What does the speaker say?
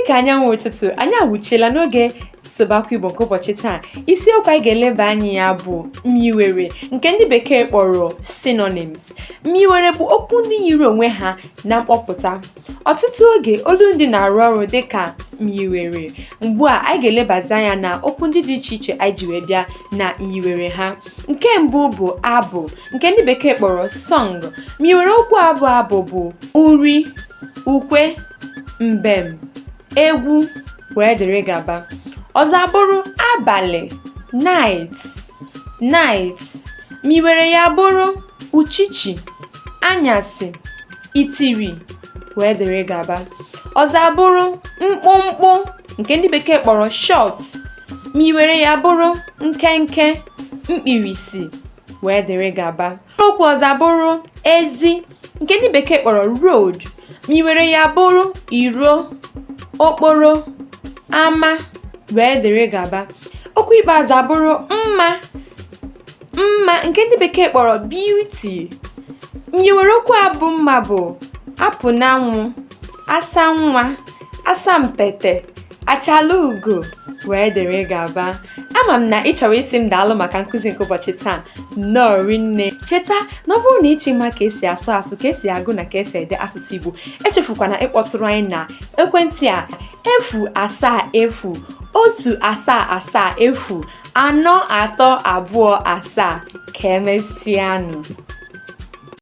Dịka anyanwụ ụtụtụ, anyị awụchiela n'oge Okwu Igbo nke ụbọchị taa. Isiokwu anyị ga-eleba anya ya bụ myiwere, nke ndị bekee kpọrọ synonyms. Myiwere bụ okwu ndị yiri onwe ha na mkpọpụta. Ọtụtụ oge olu ndị na-arụ ọrụ dịka myiwere. Ugbu a anyị ga-elebazi anya na okwu ndị dị iche iche anyị ji wee bịa na myiwere ha. Nke mbụ bụ abụ, nke ndị bekee kpọrọ song. Myiwere okwu abụ bụ uri, ukwe, mbem, egwu wee dịrị gaba. Ọzọ abụrụ abalị, night. Myiwere ya bụrụ uchichi, anyasị, itiri wee dịrị gaba. Ọzọ abụrụ mkpụmkpụ, nke ndị bekee kpọrọ short. Myiwere ya bụrụ nkenke, mkpirisi wee dịrị gaba. Okwu ọzọ abụrụ ezi, nke ndị bekee kpọrọ road. Myiwere ya bụrụ iro, okporo, ama wee dịrị gaba. Okwu ikpeazụ abụrụ mma, nke ndị bekee kpọrọ beauty. Myiwere okwu abụ mma bụ apụ n'anwụ, asa nwa, asa mpete, achala ugo wee dịrị gaba. Ama m na ị chọrọ isi m daalụ maka nkụzi nke ụbọchị taa. Nnọọ rinne. Cheta na ọ bụrụ na ịchọ ịma ka esi asụ, ka esi agụ na ka esi ede asụsụ Igbo, echefukwana ịkpọtụrụ anyị na ekwentị a 070177432 ka emesịanụ.